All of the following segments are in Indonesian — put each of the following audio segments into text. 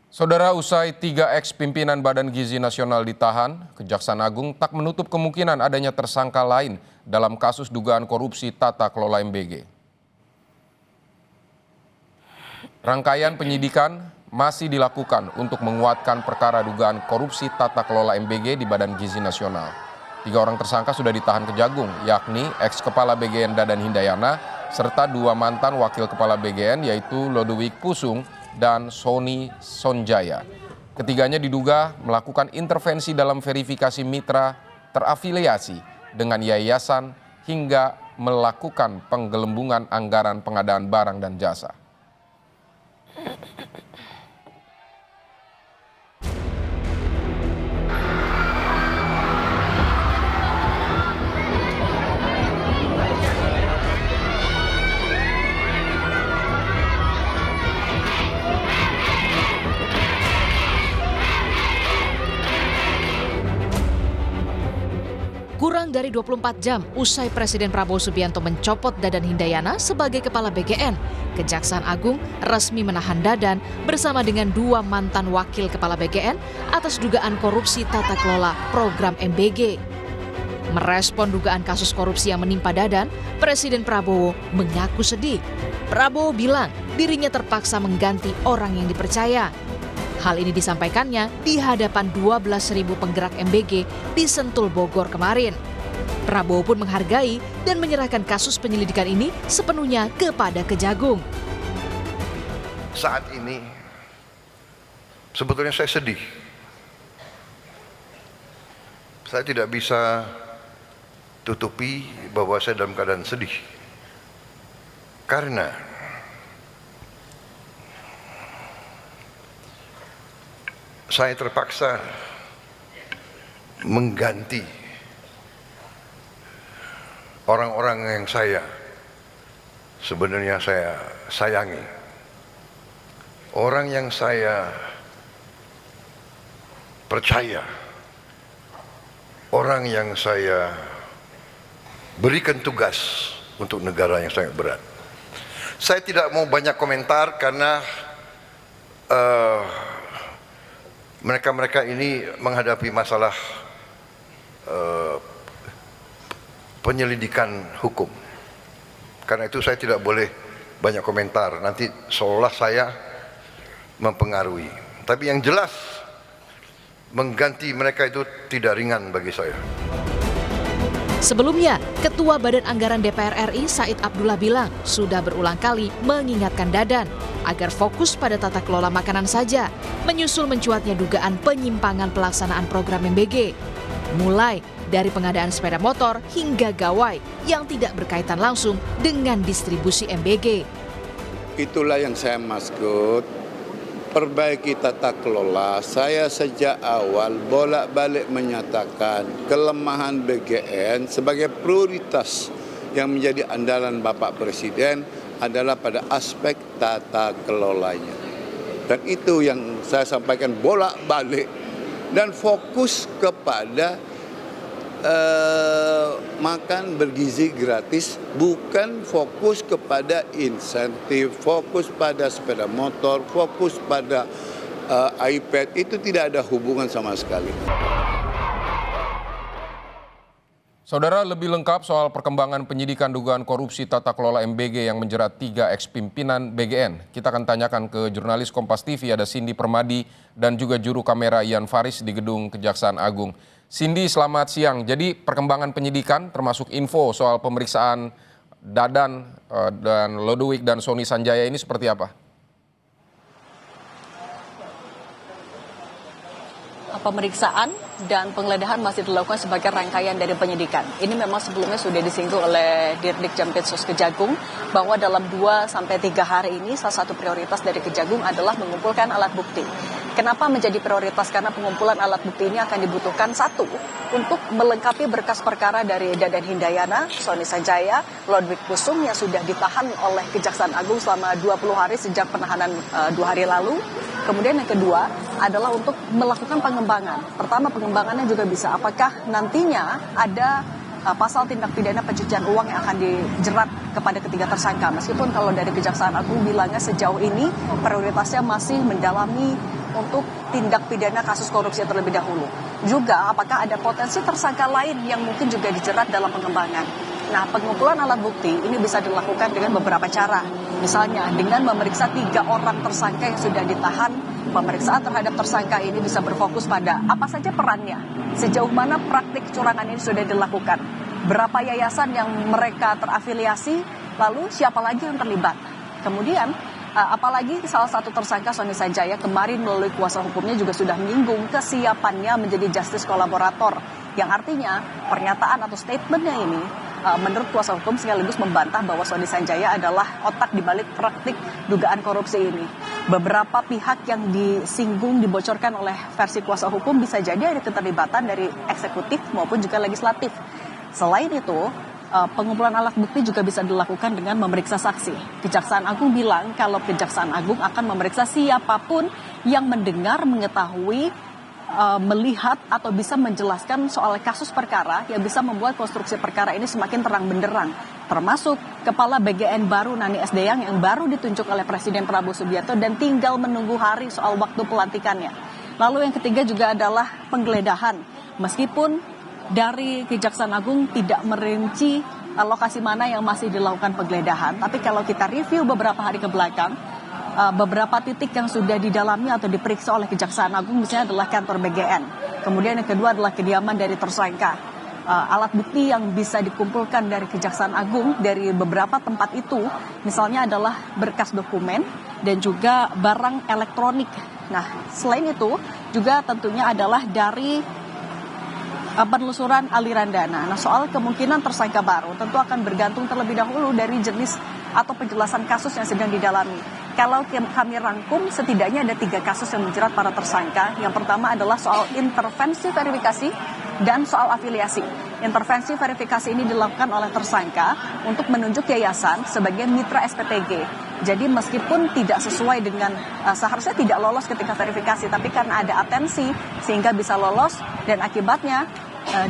Saudara, usai 3 ex-pimpinan Badan Gizi Nasional ditahan, Kejaksaan Agung tak menutup kemungkinan adanya tersangka lain dalam kasus dugaan korupsi tata kelola MBG. Rangkaian penyidikan masih dilakukan untuk menguatkan perkara dugaan korupsi tata kelola MBG di Badan Gizi Nasional. 3 orang tersangka sudah ditahan Kejagung, yakni ex-kepala BGN Dadan Hindayana, serta 2 mantan wakil kepala BGN yaitu Lodewijk Pusung dan Sony Sonjaya. Ketiganya diduga melakukan intervensi dalam verifikasi mitra terafiliasi dengan yayasan hingga melakukan penggelembungan anggaran pengadaan barang dan jasa. Kurang dari 24 jam usai Presiden Prabowo Subianto mencopot Dadan Hindayana sebagai Kepala BGN, Kejaksaan Agung resmi menahan Dadan bersama dengan 2 mantan wakil Kepala BGN atas dugaan korupsi tata kelola program MBG. Merespon dugaan kasus korupsi yang menimpa Dadan, Presiden Prabowo mengaku sedih. Prabowo bilang dirinya terpaksa mengganti orang yang dipercaya. Hal ini disampaikannya di hadapan 12.000 penggerak MBG di Sentul, Bogor kemarin. Prabowo pun menghargai dan menyerahkan kasus penyelidikan ini sepenuhnya kepada Kejagung. Saat ini sebetulnya saya sedih. Saya tidak bisa tutupi bahwa saya dalam keadaan sedih. Karena saya terpaksa mengganti orang-orang yang sebenarnya saya sayangi. Orang yang saya percaya. Orang yang saya berikan tugas untuk negara yang sangat berat. Saya tidak mau banyak komentar karena mereka ini menghadapi masalah penyelidikan hukum. Karena itu saya tidak boleh banyak komentar. Nanti seolah saya mempengaruhi. Tapi yang jelas mengganti mereka itu tidak ringan bagi saya. Sebelumnya, Ketua Badan Anggaran DPR RI Said Abdullah bilang sudah berulang kali mengingatkan Dadan agar fokus pada tata kelola makanan saja, menyusul mencuatnya dugaan penyimpangan pelaksanaan program MBG. Mulai dari pengadaan sepeda motor hingga gawai yang tidak berkaitan langsung dengan distribusi MBG. Itulah yang saya maksud. Perbaiki tata kelola. Saya sejak awal bolak-balik menyatakan kelemahan BGN sebagai prioritas yang menjadi andalan Bapak Presiden adalah pada aspek tata kelolanya. Dan itu yang saya sampaikan bolak-balik dan fokus kepada makan bergizi gratis, bukan fokus kepada insentif, fokus pada sepeda motor, fokus pada iPad. Itu tidak ada hubungan sama sekali. Saudara, lebih lengkap soal perkembangan penyidikan dugaan korupsi tata kelola MBG yang menjerat 3 ex-pimpinan BGN. Kita akan tanyakan ke jurnalis Kompas TV, ada Cindy Permadi dan juga juru kamera Ian Faris di gedung Kejaksaan Agung. Cindy, selamat siang. Jadi perkembangan penyidikan termasuk info soal pemeriksaan Dadan dan Lodewijk dan Sony Sanjaya ini seperti apa? Pemeriksaan dan penggeledahan masih dilakukan sebagai rangkaian dari penyidikan. Ini memang sebelumnya sudah disinggung oleh Dirdik Jampitsus Kejagung bahwa dalam 2-3 hari ini salah satu prioritas dari Kejagung adalah mengumpulkan alat bukti. Kenapa menjadi prioritas? Karena pengumpulan alat bukti ini akan dibutuhkan satu untuk melengkapi berkas perkara dari Dadan Hindayana, Sony Sanjaya, Lodewijk Pusung yang sudah ditahan oleh Kejaksaan Agung selama 20 hari sejak penahanan 2 hari lalu. Kemudian yang kedua adalah untuk melakukan pengembangan. Pertama, pengembangannya juga bisa apakah nantinya ada pasal tindak pidana pencucian uang yang akan dijerat kepada ketiga tersangka. Meskipun kalau dari Kejaksaan Agung bilangnya sejauh ini prioritasnya masih mendalami untuk tindak pidana kasus korupsi terlebih dahulu. Juga apakah ada potensi tersangka lain yang mungkin juga dijerat dalam pengembangan. Nah, pengumpulan alat bukti ini bisa dilakukan dengan beberapa cara. Misalnya dengan memeriksa 3 orang tersangka yang sudah ditahan. Pemeriksaan terhadap tersangka ini bisa berfokus pada apa saja perannya, sejauh mana praktik kecurangan ini sudah dilakukan, berapa yayasan yang mereka terafiliasi, lalu siapa lagi yang terlibat. Kemudian apalagi salah satu tersangka Sony Sanjaya kemarin melalui kuasa hukumnya juga sudah menyinggung kesiapannya menjadi justice kolaborator, yang artinya pernyataan atau statementnya ini menurut kuasa hukum sekaligus membantah bahwa Sony Sanjaya adalah otak dibalik praktik dugaan korupsi ini. Beberapa pihak yang disinggung dibocorkan oleh versi kuasa hukum bisa jadi ada keterlibatan dari eksekutif maupun juga legislatif. Selain itu, pengumpulan alat bukti juga bisa dilakukan dengan memeriksa saksi. Kejaksaan Agung bilang kalau Kejaksaan Agung akan memeriksa siapapun yang mendengar, mengetahui, melihat atau bisa menjelaskan soal kasus perkara yang bisa membuat konstruksi perkara ini semakin terang benderang, termasuk Kepala BGN baru Nani Esdeyang yang baru ditunjuk oleh Presiden Prabowo Subianto dan tinggal menunggu hari soal waktu pelantikannya. Lalu yang ketiga juga adalah penggeledahan. Meskipun dari Kejaksaan Agung tidak merinci lokasi mana yang masih dilakukan penggeledahan, tapi kalau kita review beberapa hari ke belakang, beberapa titik yang sudah didalami atau diperiksa oleh Kejaksaan Agung misalnya adalah kantor BGN. Kemudian yang kedua adalah kediaman dari tersangka. Alat bukti yang bisa dikumpulkan dari Kejaksaan Agung dari beberapa tempat itu misalnya adalah berkas dokumen dan juga barang elektronik. Nah, selain itu juga tentunya adalah dari penelusuran aliran dana. Nah, soal kemungkinan tersangka baru tentu akan bergantung terlebih dahulu dari jenis atau penjelasan kasus yang sedang didalami. Kalau kami rangkum, setidaknya ada 3 kasus yang menjerat para tersangka. Yang pertama adalah soal intervensi verifikasi dan soal afiliasi. Intervensi verifikasi ini dilakukan oleh tersangka untuk menunjuk yayasan sebagai mitra SPTG. Jadi meskipun tidak sesuai dengan seharusnya tidak lolos ketika verifikasi, tapi karena ada atensi sehingga bisa lolos dan akibatnya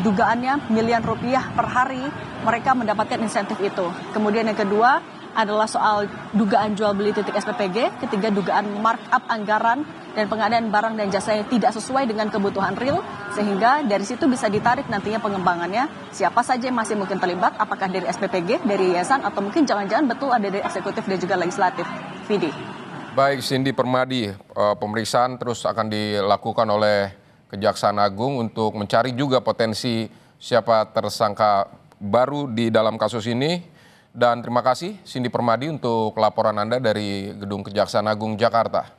dugaannya miliaran rupiah per hari mereka mendapatkan insentif itu. Kemudian yang kedua adalah soal dugaan jual beli titik SPPG, ketiga dugaan markup anggaran dan pengadaan barang dan jasa yang tidak sesuai dengan kebutuhan real, sehingga dari situ bisa ditarik nantinya pengembangannya siapa saja yang masih mungkin terlibat, apakah dari SPPG, dari yayasan, atau mungkin jangan-jangan betul ada dari eksekutif dan juga legislatif. Vidi. Baik, Cindy Permadi, pemeriksaan terus akan dilakukan oleh Kejaksaan Agung untuk mencari juga potensi siapa tersangka baru di dalam kasus ini. Dan terima kasih Cindy Permadi untuk laporan Anda dari Gedung Kejaksaan Agung Jakarta.